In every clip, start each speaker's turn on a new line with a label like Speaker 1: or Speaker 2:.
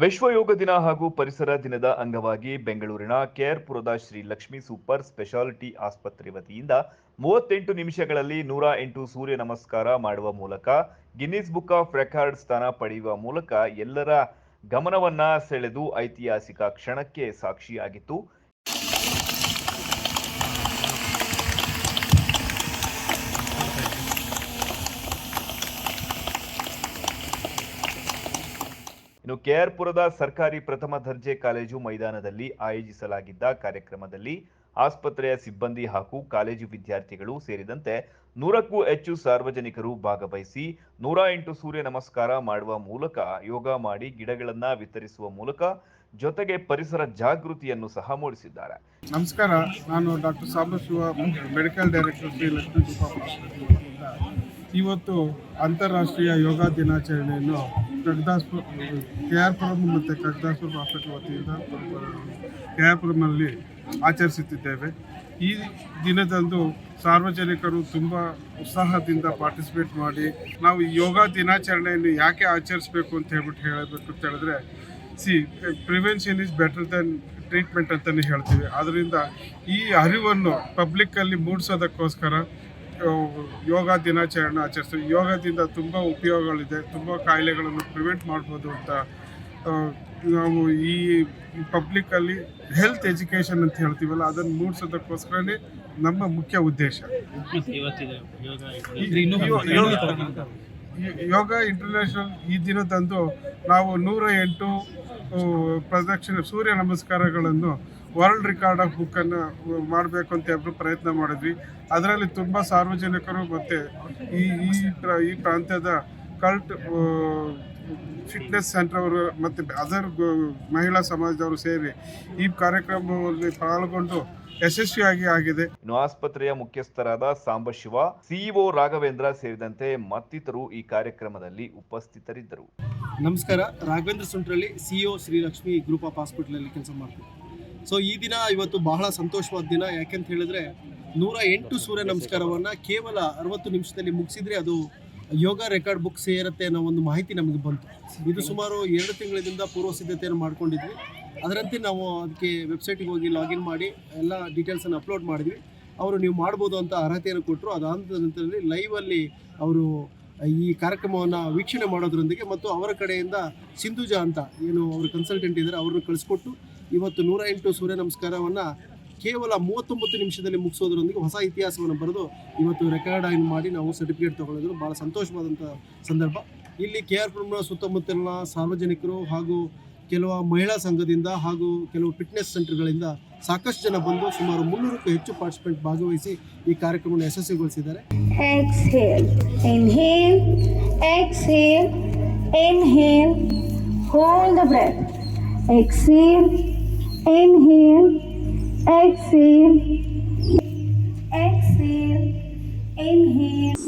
Speaker 1: ವಿಶ್ವ ಯೋಗ ದಿನ ಹಾಗೂ ಪರಿಸರ ದಿನದ ಅಂಗವಾಗಿ ಬೆಂಗಳೂರಿನ ಕೆಆರ್ಪುರದ ಶ್ರೀ ಲಕ್ಷ್ಮೀ ಸೂಪರ್ ಸ್ಪೆಷಾಲಿಟಿ ಆಸ್ಪತ್ರೆ ವತಿಯಿಂದ 38 ನಿಮಿಷಗಳಲ್ಲಿ 108 ಸೂರ್ಯ ನಮಸ್ಕಾರ ಮಾಡುವ ಮೂಲಕ ಗಿನ್ನಿಸ್ ಬುಕ್ ಆಫ್ ರೆಕಾರ್ಡ್ ಸ್ಥಾನ ಪಡೆಯುವ ಮೂಲಕ ಎಲ್ಲರ ಗಮನವನ್ನ ಸೆಳೆದು ಐತಿಹಾಸಿಕ ಕ್ಷಣಕ್ಕೆ ಸಾಕ್ಷಿಯಾಗಿತ್ತು. ಇನ್ನು ಕೆಆರ್ಪುರದ ಸರ್ಕಾರಿ ಪ್ರಥಮ ದರ್ಜೆ ಕಾಲೇಜು ಮೈದಾನದಲ್ಲಿ ಆಯೋಜಿಸಲಾಗಿದ್ದ ಕಾರ್ಯಕ್ರಮದಲ್ಲಿ ಆಸ್ಪತ್ರೆಯ ಸಿಬ್ಬಂದಿ ಹಾಗೂ ಕಾಲೇಜು ವಿದ್ಯಾರ್ಥಿಗಳು ಸೇರಿದಂತೆ 100ಕ್ಕೂ ಹೆಚ್ಚು ಸಾರ್ವಜನಿಕರು ಭಾಗವಹಿಸಿ 108 ಸೂರ್ಯ ನಮಸ್ಕಾರ ಮಾಡುವ ಮೂಲಕ ಯೋಗ ಮಾಡಿ ಗಿಡಗಳನ್ನು ವಿತರಿಸುವ ಮೂಲಕ ಜೊತೆಗೆ ಪರಿಸರ ಜಾಗೃತಿಯನ್ನು ಸಹ ಮೂಡಿಸಿದ್ದಾರೆ.
Speaker 2: ನಮಸ್ಕಾರ, ನಾನು doctor Sambashiva, medical director Shri Lakshmi super speciality. ಇವತ್ತು ಅಂತಾರಾಷ್ಟ್ರೀಯ ಯೋಗ ದಿನಾಚರಣೆಯನ್ನು ಕೆಆರ್ಪುರಂ ಮತ್ತು ಕಗ್ದಾಸ್ಪುರ ಹಾಸ್ಪಿಟಲ್ ವತಿಯಿಂದ ಕೆಆರ್ಪುರಮಲ್ಲಿ ಆಚರಿಸುತ್ತಿದ್ದೇವೆ. ಈ ದಿನದಂದು ಸಾರ್ವಜನಿಕರು ತುಂಬ ಉತ್ಸಾಹದಿಂದ ಪಾರ್ಟಿಸಿಪೇಟ್ ಮಾಡಿ ನಾವು ಯೋಗ ದಿನಾಚರಣೆಯನ್ನು ಯಾಕೆ ಆಚರಿಸಬೇಕು ಅಂತ ಹೇಳಬೇಕು ಅಂತ ಹೇಳಿದ್ರೆ, prevention is better than treatment ಅಂತಲೇ ಹೇಳ್ತೀವಿ. ಆದ್ದರಿಂದ ಈ ಅರಿವನ್ನು ಪಬ್ಲಿಕ್ಕಲ್ಲಿ ಮೂಡಿಸೋದಕ್ಕೋಸ್ಕರ ಯೋಗ ದಿನಾಚರಣೆ ಆಚರಿಸ್ತೀವಿ. ಯೋಗದಿಂದ ತುಂಬ ಉಪಯೋಗಗಳಿದೆ, ತುಂಬ ಕಾಯಿಲೆಗಳನ್ನು ಪ್ರಿವೆಂಟ್ ಮಾಡ್ಬೋದು ಅಂತ ನಾವು ಈ ಪಬ್ಲಿಕ್ಕಲ್ಲಿ ಹೆಲ್ತ್ ಎಜುಕೇಷನ್ ಅಂತ ಹೇಳ್ತೀವಲ್ಲ, ಅದನ್ನು ಮೂಡಿಸೋದಕ್ಕೋಸ್ಕರನೇ ನಮ್ಮ ಮುಖ್ಯ ಉದ್ದೇಶ. ಯೋಗ ಇಂಟರ್ನ್ಯಾಷನಲ್ ಈ ದಿನದಂದು ನಾವು 108 ಪ್ರದಕ್ಷಿಣೆ ಸೂರ್ಯ ನಮಸ್ಕಾರಗಳನ್ನು ವರ್ಲ್ಡ್ ರೆಕಾರ್ಡ್ ಆಫ್ ಬುಕ್ಕನ್ನು ಮಾಡಬೇಕು ಅಂತ ಹೇಳ್ಬಿಟ್ಟು ಪ್ರಯತ್ನ ಮಾಡಿದ್ವಿ. ಅದರಲ್ಲಿ ತುಂಬ ಸಾರ್ವಜನಿಕರು ಮತ್ತು ಈ ಪ್ರಾಂತ್ಯದ ಕಲ್ಟ್ ಫಿಟ್ನೆಸ್ ಸೆಂಟರ್ ಅವರು ಮತ್ತು ಅದರ್ ಮಹಿಳಾ ಸಮಾಜದವರು ಸೇರಿ ಈ ಕಾರ್ಯಕ್ರಮದಲ್ಲಿ ಪಾಲ್ಗೊಂಡು ಯಶಸ್ವಿಯಾಗಿ ಆಗಿದೆ.
Speaker 1: ಇನ್ನು ಆಸ್ಪತ್ರೆಯ ಮುಖ್ಯಸ್ಥರಾದ ಸಾಂಬಶಿವ, ಸಿಇಒ ರಾಘವೇಂದ್ರ ಸೇರಿದಂತೆ ಮತ್ತಿತರರು ಈ ಕಾರ್ಯಕ್ರಮದಲ್ಲಿ ಉಪಸ್ಥಿತರಿದ್ದರು.
Speaker 3: ನಮಸ್ಕಾರ, Raghavendra Suntralli, CEO Shri Lakshmi group of ಹಾಸ್ಪಿಟಲಲ್ಲಿ ಕೆಲಸ ಮಾಡ್ತೀವಿ. ಸೊ ಈ ದಿನ ಇವತ್ತು ಬಹಳ ಸಂತೋಷವಾದ ದಿನ. ಯಾಕೆಂತ ಹೇಳಿದ್ರೆ 108 ಸೂರ್ಯ ನಮಸ್ಕಾರವನ್ನು ಕೇವಲ 60 ನಿಮಿಷದಲ್ಲಿ ಮುಗಿಸಿದ್ರೆ ಅದು ಯೋಗ ರೆಕಾರ್ಡ್ ಬುಕ್ ಸೇರುತ್ತೆ ಅನ್ನೋ ಒಂದು ಮಾಹಿತಿ ನಮಗೆ ಬಂತು. ಇದು ಸುಮಾರು 2 ತಿಂಗಳಿಂದ ಪೂರ್ವ ಸಿದ್ಧತೆಯನ್ನು ಮಾಡ್ಕೊಂಡಿದ್ವಿ. ಅದರಂತೆ ನಾವು ಅದಕ್ಕೆ ವೆಬ್ಸೈಟಿಗೆ ಹೋಗಿ ಲಾಗಿನ್ ಮಾಡಿ ಎಲ್ಲ ಡೀಟೇಲ್ಸನ್ನು ಅಪ್ಲೋಡ್ ಮಾಡಿದ್ವಿ. ಅವರು ನೀವು ಮಾಡ್ಬೋದು ಅಂತ ಅರ್ಹತೆಯನ್ನು ಕೊಟ್ಟರು. ಅದಾದ ನಂತರದಲ್ಲಿ ಲೈವಲ್ಲಿ ಅವರು ಈ ಕಾರ್ಯಕ್ರಮವನ್ನು ವೀಕ್ಷಣೆ ಮಾಡೋದ್ರೊಂದಿಗೆ ಮತ್ತು ಅವರ ಕಡೆಯಿಂದ ಸಿಂಧುಜಾ ಅಂತ ಏನು ಅವರು ಕನ್ಸಲ್ಟೆಂಟ್ ಇದ್ದಾರೆ ಅವ್ರನ್ನ ಕಳಿಸ್ಕೊಟ್ಟು ಇವತ್ತು 108 ಸೂರ್ಯ ನಮಸ್ಕಾರವನ್ನು ಕೇವಲ 39 ನಿಮಿಷದಲ್ಲಿ ಮುಗಿಸೋದ್ರೊಂದಿಗೆ ಹೊಸ ಇತಿಹಾಸವನ್ನು ಬರೆದು ಇವತ್ತು ರೆಕಾರ್ಡ್ ಆಗಿ ಮಾಡಿ ನಾವು ಸರ್ಟಿಫಿಕೇಟ್ ತೊಗೊಳ್ಳೋದು ಭಾಳ ಸಂತೋಷವಾದಂಥ ಸಂದರ್ಭ. ಇಲ್ಲಿ ಕೆಆರ್ಪುರಂ ಸುತ್ತಮುತ್ತಲಿನ ಸಾರ್ವಜನಿಕರು ಹಾಗೂ ಕೆಲವು ಮಹಿಳಾ ಸಂಘದಿಂದ ಹಾಗೂ ಕೆಲವು ಫಿಟ್ನೆಸ್ ಸೆಂಟರ್ಗಳಿಂದ ಸಾಕಷ್ಟು ಜನ ಬಂದು ಸುಮಾರು 300ಕ್ಕೂ ಹೆಚ್ಚು ಪಾರ್ಟಿಸಿಪೆಂಟ್ ಭಾಗವಹಿಸಿ ಈ ಕಾರ್ಯಕ್ರಮವನ್ನು ಯಶಸ್ವಿಗೊಳಿಸಿದ್ದಾರೆ.
Speaker 4: Exhale, inhale, exhale, inhale, hold the breath. Exhale, inhale, exhale, exhale, inhale.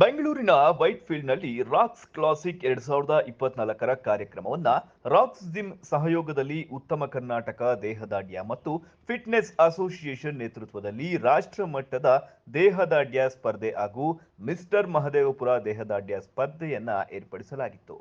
Speaker 1: ಬೆಂಗಳೂರಿನ ವೈಟ್ ಫೀಲ್ಡ್ ನಲ್ಲಿ ರಾಕ್ಸ್ ಕ್ಲಾಸಿಕ್ 2024ರ ಕಾರ್ಯಕ್ರಮವನ್ನ ರಾಕ್ಸ್ ಜಿಮ್ ಸಹಯೋಗದಲ್ಲಿ ಉತ್ತಮ ಕರ್ನಾಟಕ ದೇಹದಾಢ್ಯ ಮತ್ತು ಫಿಟ್ನೆಸ್ ಅಸೋಸಿಯೇಷನ್ ನೇತೃತ್ವದಲ್ಲಿ ರಾಷ್ಟ್ರ ಮಟ್ಟದ ದೇಹದಾಢ್ಯ ಸ್ಪರ್ಧೆ ಹಾಗೂ ಮಿಸ್ಟರ್ ಮಹದೇವಪುರ ದೇಹದಾಢ್ಯ ಸ್ಪರ್ಧೆಯನ್ನ ಏರ್ಪಡಿಸಲಾಗಿತ್ತು.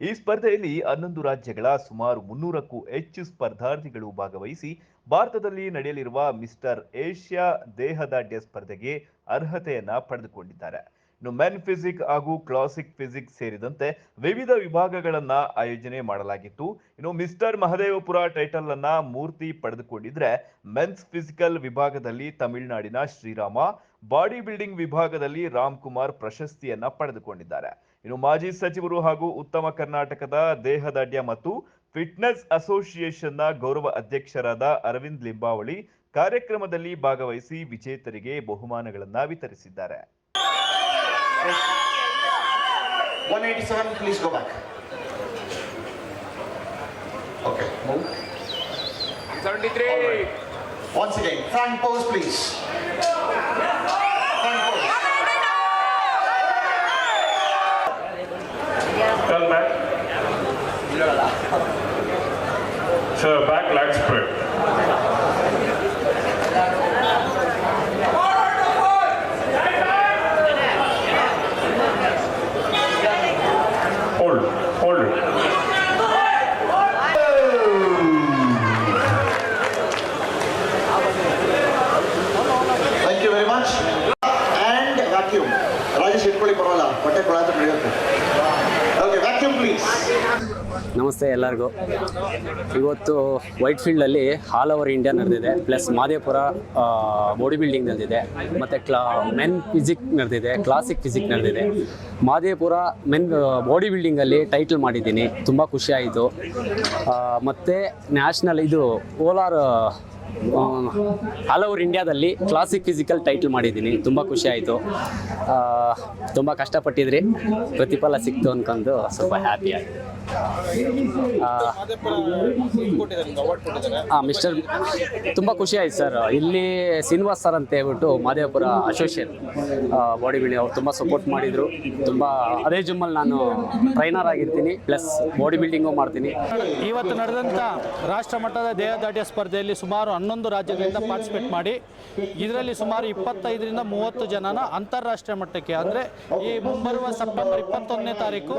Speaker 1: ಈ ಸ್ಪರ್ಧೆಯಲ್ಲಿ 11 ರಾಜ್ಯಗಳ ಸುಮಾರು 300ಕ್ಕೂ ಹೆಚ್ಚು ಸ್ಪರ್ಧಾರ್ಥಿಗಳು ಭಾಗವಹಿಸಿ ಭಾರತದಲ್ಲಿ ನಡೆಯಲಿರುವ ಮಿಸ್ಟರ್ ಏಷ್ಯಾ ದೇಹದಾಢ್ಯ ಸ್ಪರ್ಧೆಗೆ ಅರ್ಹತೆಯನ್ನ ಪಡೆದುಕೊಂಡಿದ್ದಾರೆ. ಇನ್ನು ಮೆನ್ ಫಿಸಿಕ್ ಹಾಗೂ ಕ್ಲಾಸಿಕ್ ಫಿಸಿಕ್ಸ್ ಸೇರಿದಂತೆ ವಿವಿಧ ವಿಭಾಗಗಳನ್ನ ಆಯೋಜನೆ ಮಾಡಲಾಗಿತ್ತು. ಇನ್ನು ಮಿಸ್ಟರ್ ಮಹದೇವಪುರ ಟೈಟಲ್ ಅನ್ನ ಮೂರ್ತಿ ಪಡೆದುಕೊಂಡಿದ್ರೆ, ಮೆನ್ಸ್ ಫಿಸಿಕಲ್ ವಿಭಾಗದಲ್ಲಿ ತಮಿಳುನಾಡಿನ ಶ್ರೀರಾಮ, ಬಾಡಿ ಬಿಲ್ಡಿಂಗ್ ವಿಭಾಗದಲ್ಲಿ ರಾಮ್ ಕುಮಾರ್ ಪ್ರಶಸ್ತಿಯನ್ನ ಪಡೆದುಕೊಂಡಿದ್ದಾರೆ. ಇನ್ನು ಮಾಜಿ ಸಚಿವರು ಹಾಗೂ ಉತ್ತಮ ಕರ್ನಾಟಕದ ದೇಹದಾಢ್ಯ ಮತ್ತು ಫಿಟ್ನೆಸ್ ಅಸೋಸಿಯೇಷನ್ನ ಗೌರವ ಅಧ್ಯಕ್ಷರಾದ ಅರವಿಂದ್ ಲಿಂಬಾವಳಿ ಕಾರ್ಯಕ್ರಮದಲ್ಲಿ ಭಾಗವಹಿಸಿ ವಿಜೇತರಿಗೆ ಬಹುಮಾನಗಳನ್ನ ವಿತರಿಸಿದ್ದಾರೆ.
Speaker 5: 187, please go back. Okay, move.
Speaker 6: 73.
Speaker 5: Right. Once again, front pose, please. Front pose.
Speaker 6: Turn back.
Speaker 7: Sir, back leg spread. Hold it.
Speaker 5: Thank you very much. And vacuum. Rajesh, ಇಟ್ಕೊಳ್ಳಿ ಪರವಾಗಿಲ್ಲ, ಬಟ್ಟೆ ಕೊಳತ ನಡೆಯುತ್ತೆ. Okay, vacuum please.
Speaker 8: ನಮಸ್ತೆ ಎಲ್ಲರಿಗೂ. ಇವತ್ತು white ಫೀಲ್ಡಲ್ಲಿ all over India ನಡೆದಿದೆ, plus Madepura body building ನಡೆದಿದೆ, ಮತ್ತು ಮೆನ್ ಫಿಸಿಕ್ ನಡೆದಿದೆ, ಕ್ಲಾಸಿಕ್ ಫಿಸಿಕ್ ನಡೆದಿದೆ. ಮಾದೇಪುರ ಮೆನ್ ಬಾಡಿ ಬಿಲ್ಡಿಂಗಲ್ಲಿ ಟೈಟಲ್ ಮಾಡಿದ್ದೀನಿ, ತುಂಬ ಖುಷಿ ಆಯಿತು. ಮತ್ತು ನ್ಯಾಷನಲ್ ಇದು ಓಲಾರ್ ಆಲ್ ಓವರ್ ಇಂಡಿಯಾದಲ್ಲಿ ಕ್ಲಾಸಿಕ್ ಫಿಸಿಕಲ್ ಟೈಟಲ್ ಮಾಡಿದ್ದೀನಿ, ತುಂಬ ಖುಷಿ ಆಯಿತು. ತುಂಬ ಕಷ್ಟಪಟ್ಟಿದ್ರಿ, ಪ್ರತಿಫಲ ಸಿಕ್ತು ಅಂದ್ಕೊಂಡು ಸ್ವಲ್ಪ ಹ್ಯಾಪಿ ಆಯಿತು. ಮಿಸ್ಟರ್ ತುಂಬ ಖುಷಿ ಆಯ್ತು ಸರ್. ಇಲ್ಲಿ ಶ್ರೀನಿವಾಸ್ ಸರ್ ಅಂತ ಹೇಳ್ಬಿಟ್ಟು ಮಾದೇವಪುರ ಅಸೋಸಿಯೇಟ್ ಬಾಡಿ ಬಿಲ್ಡಿಂಗ್ ಅವ್ರು ತುಂಬ ಸಪೋರ್ಟ್ ಮಾಡಿದರು. ತುಂಬ ಅದೇ ಜಿಮ್ಮಲ್ಲಿ ನಾನು ಟ್ರೈನರ್ ಆಗಿರ್ತೀನಿ, ಪ್ಲಸ್ ಬಾಡಿ ಬಿಲ್ಡಿಂಗು ಮಾಡ್ತೀನಿ.
Speaker 9: ಇವತ್ತು ನಡೆದಂಥ ರಾಷ್ಟ್ರ ಮಟ್ಟದ ದೇಹದಾಢ್ಯ ಸ್ಪರ್ಧೆಯಲ್ಲಿ ಸುಮಾರು 11 ರಾಜ್ಯಗಳಿಂದ ಪಾರ್ಟಿಸಿಪೇಟ್ ಮಾಡಿ ಇದರಲ್ಲಿ ಸುಮಾರು 25ರಿಂದ 30 ಜನನ ಅಂತಾರಾಷ್ಟ್ರೀಯ ಮಟ್ಟಕ್ಕೆ, ಅಂದರೆ ಈ ಮುಂಬರುವ ಸೆಪ್ಟೆಂಬರ್ 21ನೇ ತಾರೀಕು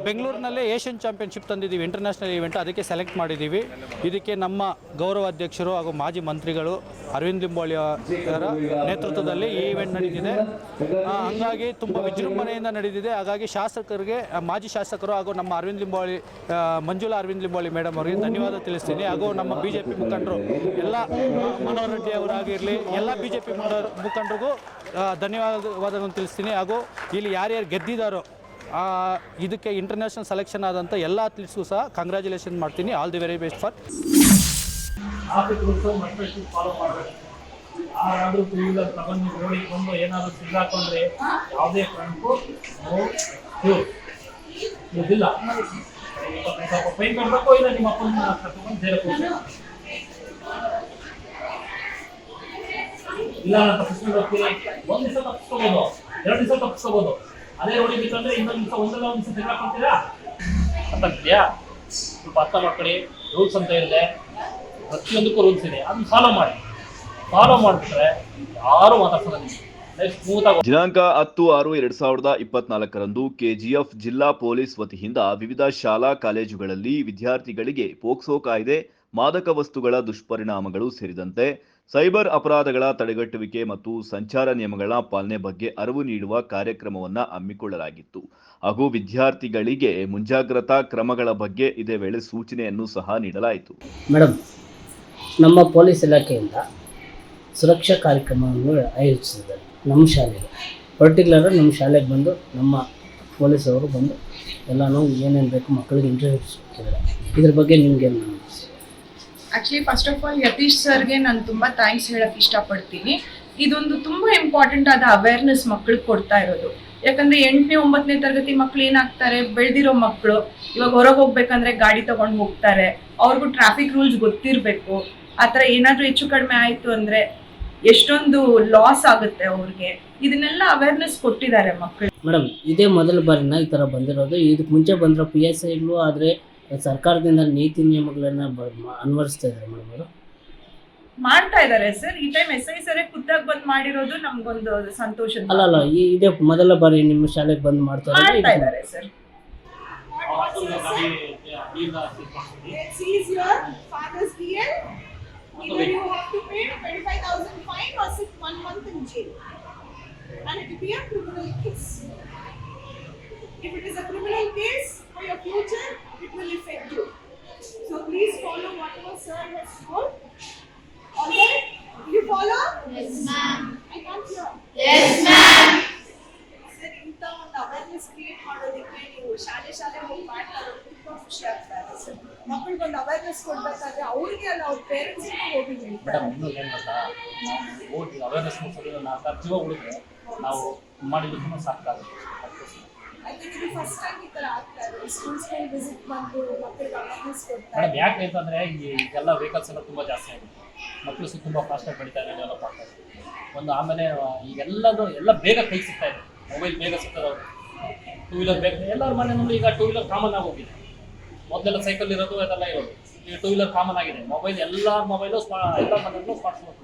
Speaker 9: ಬೆಂಗಳೂರಿನಲ್ಲೇ ಏಷ್ಯನ್ ಚಾಂಪಿಯನ್ಶಿಪ್ ತಂದಿದ್ದೀವಿ, ಇಂಟರ್ನ್ಯಾಷನಲ್ ಈವೆಂಟ್, ಅದಕ್ಕೆ ಸೆಲೆಕ್ಟ್ ಮಾಡಿದ್ದೀವಿ. ಇದಕ್ಕೆ ನಮ್ಮ ಗೌರವ ಅಧ್ಯಕ್ಷರು ಹಾಗೂ ಮಾಜಿ ಮಂತ್ರಿಗಳು ಅರವಿಂದ್ ಲಿಂಬಾವಳಿ ಅವರ ನೇತೃತ್ವದಲ್ಲಿ ಈ ಈವೆಂಟ್ ನಡೆದಿದೆ. ಹಾಗಾಗಿ ತುಂಬ ವಿಜೃಂಭಣೆಯಿಂದ ನಡೆದಿದೆ. ಹಾಗಾಗಿ ಶಾಸಕರಿಗೆ, ಮಾಜಿ ಶಾಸಕರು ಹಾಗೂ ನಮ್ಮ ಅರವಿಂದ್ ಲಿಂಬಾವಳಿ, ಮಂಜುಳಾ ಅರವಿಂದ್ ಲಿಂಬಾವಳಿ ಮೇಡಮ್ ಅವರಿಗೆ ಧನ್ಯವಾದ ತಿಳಿಸ್ತೀನಿ. ಹಾಗೂ ನಮ್ಮ BJP ಮುಖಂಡರು ಎಲ್ಲ, ಮನೋಹರ್ ರೆಡ್ಡಿ ಅವರಾಗಿರಲಿ, ಎಲ್ಲ BJP ಮುಖಂಡರಿಗೂ ಧನ್ಯವಾದಗಳನ್ನು ತಿಳಿಸ್ತೀನಿ. ಹಾಗೂ ಇಲ್ಲಿ ಯಾರ್ಯಾರು ಗೆದ್ದಿದ್ದಾರೋ ಇದಕ್ಕೆ ಇಂಟರ್ನ್ಯಾಷನಲ್ ಸೆಲೆಕ್ಷನ್ ಆದಂಥ ಎಲ್ಲ ಅಥ್ಲೀಟ್ಸ್ಗೂ ಸಹ ಕಂಗ್ರ್ಯಾಚುಲೇಷನ್ ಮಾಡ್ತೀನಿ. All the very best for.
Speaker 10: Follow ಮಾಡಬೇಕು. ಯಾರಾದರೂ ಟೂ ವೀಲರ್ ತಗೊಂಡು ರೋಡಿಗೆ ಬಂದು ಏನಾದರೂ ಸಿಗಾಕೊಂಡ್ರೆ ಯಾವುದೇ ಕಾರಣಕ್ಕೂ ಇದಿಲ್ಲ. ಸ್ವಲ್ಪ ಫೈನ್ ಕಟ್ಟಬೇಕು, ಇಲ್ಲ ನಿಮ್ಮ ಅಪ್ಪನ ಕರ್ಕೊಂಡು ಸೇರಬೇಕು. ಇಲ್ಲ ನಾನು ತಪ್ಪಿಸ್ಕೊಂಡು ಹೋಗ್ತೀನಿ, ಒಂದು ದಿವಸ ತಪ್ಪಿಸ್ಕೋಬೋದು, 2 ದಿವಸ ತಪ್ಪಿಸ್ಕೋಬೋದು. ಅದೇ ರೋಡಿಗೆ ಬಿತ್ತಂದ್ರೆ ಇನ್ನೊಂದು ದಿವಸ ಒಂದಲ್ಲ ಒಂದು ದಿವಸ ಸಿಗಾಕೊಂತೀರಾ ಅಂತ ಇದೆಯಾ? ಸ್ವಲ್ಪ ಅರ್ಥ ಮಾಡ್ಕೊಳ್ಳಿ. ರೂಲ್ಸ್ ಅಂತ ಇದೆ, ಪ್ರತಿಯೊಂದಕ್ಕೂ ರೂಲ್ಸ್ ಇದೆ, ಅದನ್ನ ಫಾಲೋ ಮಾಡಿಬಿಟ್ರೆ ಯಾರು ಮಾತಾಡ್ಸೋದಿಲ್ಲ.
Speaker 1: ದಿನಾಂಕ 10/6/2024 KGF ಜಿಲ್ಲಾ ಪೊಲೀಸ್ ವತಿಯಿಂದ ವಿವಿಧ ಶಾಲಾ ಕಾಲೇಜುಗಳಲ್ಲಿ ವಿದ್ಯಾರ್ಥಿಗಳಿಗೆ ಪೋಕ್ಸೋ ಕಾಯ್ದೆ, ಮಾದಕ ವಸ್ತುಗಳ ದುಷ್ಪರಿಣಾಮಗಳು ಸೇರಿದಂತೆ ಸೈಬರ್ ಅಪರಾಧಗಳ ತಡೆಗಟ್ಟುವಿಕೆ ಮತ್ತು ಸಂಚಾರ ನಿಯಮಗಳ ಪಾಲನೆ ಬಗ್ಗೆ ಅರಿವು ನೀಡುವ ಕಾರ್ಯಕ್ರಮವನ್ನು ಹಮ್ಮಿಕೊಳ್ಳಲಾಗಿತ್ತು. ಹಾಗೂ ವಿದ್ಯಾರ್ಥಿಗಳಿಗೆ ಮುಂಜಾಗ್ರತಾ ಕ್ರಮಗಳ ಬಗ್ಗೆ ಇದೇ ವೇಳೆ ಸೂಚನೆಯನ್ನು ಸಹ ನೀಡಲಾಯಿತು.
Speaker 11: ಮೇಡಮ್, ನಮ್ಮ ಪೊಲೀಸ್ ಇಲಾಖೆಯಿಂದ ಸುರಕ್ಷಾ ಕಾರ್ಯಕ್ರಮವನ್ನು ಆಯೋಜಿಸಿದ್ದಾರೆ ನಮ್ಮ ಶಾಲೆಗೆ. ಪರ್ಟಿಕ್ಯುಲರ್ ನಮ್ಮ ಶಾಲೆಗೆ ಬಂದು ನಮ್ಮ ಪೊಲೀಸವರು ಬಂದು ಎಲ್ಲನೂ ಏನೇನು ಬೇಕು ಮಕ್ಕಳಿಗೆ ಇಂಟ್ರೊಡ್ಯೂಸ್ ಮಾಡ್ತಿದ್ದಾರೆ. ಇದ್ರ ಬಗ್ಗೆ ನಿಮಗೆ
Speaker 12: actually first of all Yatish ಸರ್ಗೆ ನಾನು ತುಂಬ ಥ್ಯಾಂಕ್ಸ್ ಹೇಳೋಕ್ಕೆ ಇಷ್ಟಪಡ್ತೀನಿ. ಇದೊಂದು ತುಂಬ ಇಂಪಾರ್ಟೆಂಟ್ ಆದ ಅವೇರ್ನೆಸ್ ಮಕ್ಕಳಿಗೆ ಕೊಡ್ತಾ ಇರೋದು. ಯಾಕಂದರೆ 8ನೇ 9ನೇ ತರಗತಿ ಮಕ್ಕಳು ಏನಾಗ್ತಾರೆ, ಬೆಳೆದಿರೋ ಮಕ್ಕಳು ಇವಾಗ ಹೊರಗೆ ಹೋಗ್ಬೇಕಂದ್ರೆ ಗಾಡಿ ತೊಗೊಂಡು ಹೋಗ್ತಾರೆ. ಅವ್ರಿಗೂ ಟ್ರಾಫಿಕ್ ರೂಲ್ಸ್ ಗೊತ್ತಿರಬೇಕು. ಆ ಥರ ಏನಾದರೂ ಹೆಚ್ಚು ಕಡಿಮೆ ಆಯಿತು ಅಂದರೆ ಎಷ್ಟೊಂದು ಲಾಸ್ ಆಗುತ್ತೆ ಅವ್ರಿಗೆ. ಇದನ್ನೆಲ್ಲ ಅವೇರ್ನೆಸ್ ಕೊಟ್ಟಿದ್ದಾರೆ ಮಕ್ಕಳು.
Speaker 11: ಮೇಡಮ್, ಇದೇ ಮೊದಲ ಬಾರಿನ ಈ ಥರ ಬಂದಿರೋದು. ಇದಕ್ಕೆ ಮುಂಚೆ ಬಂದಿರೋ PSIಗಳು, ಆದರೆ ಸರ್ಕಾರದಿಂದ ನೀತಿ ನಿಯಮಗಳನ್ನು ಅನ್ವಯಿಸ್ತಾ ಇದ್ದಾರೆ ಮೇಡಮ್ ಅವರು.
Speaker 12: ಮಾಡ್ತಾ ಇದ್ದಾರೆ ಸರ್. ಈ ಟೈಮ್ SI ಸರ್ ಖುದ್ದಾಗಿ ಬಂದು ಮಾಡಿರೋದು ನಮ್ಗೊಂದು ಸಂತೋಷ.
Speaker 11: ಅಲ್ಲ, ಇದೇ ಮೊದಲ ಬಾರಿ ನಿಮ್ಮ ಶಾಲೆಗೆ ಬಂದು ಮಾಡ್ತಾ
Speaker 12: ಇದ್ದಾರೆ sir. Either you have to pay 25,000 fine or 1 month in jail, and it will be a criminal case. If it is a criminal case, for your future, it will affect you. So please follow whatever sir has told. All right? You follow? Yes, ma'am. I can't hear. Yes, ma'am. Sir, ಇಂಥ ಒಂದು awareness create ಮಾಡೋದಕ್ಕೆ ನೀವು ಶಾಲೆ ಹೋಗಿ ಮಾಡ್ತಾ ಇರೋದು ತುಂಬ ಖುಷಿ ಆಗ್ತಾ ಇದೆ ಸರ್. ಮಕ್ಕಳಿಗೊಂದು ಅವೇರ್ನೆಸ್ ಕೊಡ್ಬೇಕಾದ್ರೆ ಅವ್ರಿಗೆ ಅಲ್ಲ, ಅವ್ರ ಪೇರೆಂಟ್ಸ್ಗೆ ಹೋಗಿ ಹೇಳ್ತಾರೆ.
Speaker 10: ಇನ್ನೊಂದು ಏನು ಗೊತ್ತಾ, ನಾವು ಓದಿ ಅವೇರ್ನೆಸ್ ಮೂಡಿಸೋದು ನಾವು ಖರ್ಚು ಹುಡುಗರೆ ನಾವು ಮಾಡಿದ್ದಕ್ಕೂ ಸಾಕಾಗುತ್ತೆ.
Speaker 12: ಐ ಥಿಂಕ್ ಇದು ಫಸ್ಟ್ ಟೈಮ್ ಈ ಥರ ಆಗ್ತಾ ಇದೆ. ಸ್ಕೂಲ್ ವಿಸಿಟ್ ಬಂದು ಮಕ್ಕಳಿಗೆ ಅವೇರ್ನೆಸ್ ಕೊಡ್ತಾರೆ.
Speaker 10: ಮೇಡಮ್, ಯಾಕೆ ಅಂತಂದರೆ ಈಗೆಲ್ಲ ವೆಹಿಕಲ್ಸ್ ಎಲ್ಲ ತುಂಬ ಜಾಸ್ತಿ ಆಗಿದೆ, ಮಕ್ಕಳು ಸಹ ತುಂಬ ಫಾಸ್ಟಾಗಿ ಬೆಳೀತಾ ಇದೆ, ಡೆವಲಪ್ ಆಗ್ತಾ ಇದೆ. ಒಂದು ಆಮೇಲೆ ಎಲ್ಲ ಬೇಗ ಕೈ ಸಿಗ್ತಾ ಇದೆ. ಮೊಬೈಲ್ ಬೇಗ ಸಿಗ್ತದೆ, ಅವರು ಟೂ ವೀಲರ್ ಬೇಗ, ಎಲ್ಲರ ಮನೆಯಲ್ಲೂ ಈಗ ಟೂ ವೀಲರ್ ಕಾಮನ್ ಆಗಿ ಹೋಗಿದೆ. ಮೊದಲೆಲ್ಲ ಸೈಕಲ್ ಇರೋದು ಅದೆಲ್ಲ ಇರೋದು. ಈಗ ಟೂ ವೀಲರ್ ಕಾಮನ್ ಆಗಿದೆ. ಮೊಬೈಲ್ ಎಲ್ಲ ಮೊಬೈಲು ಎಲ್ಲ ಮನೆಯಲ್ಲೂ ಸ್ಮಾರ್ಟ್ ಫೋನ್.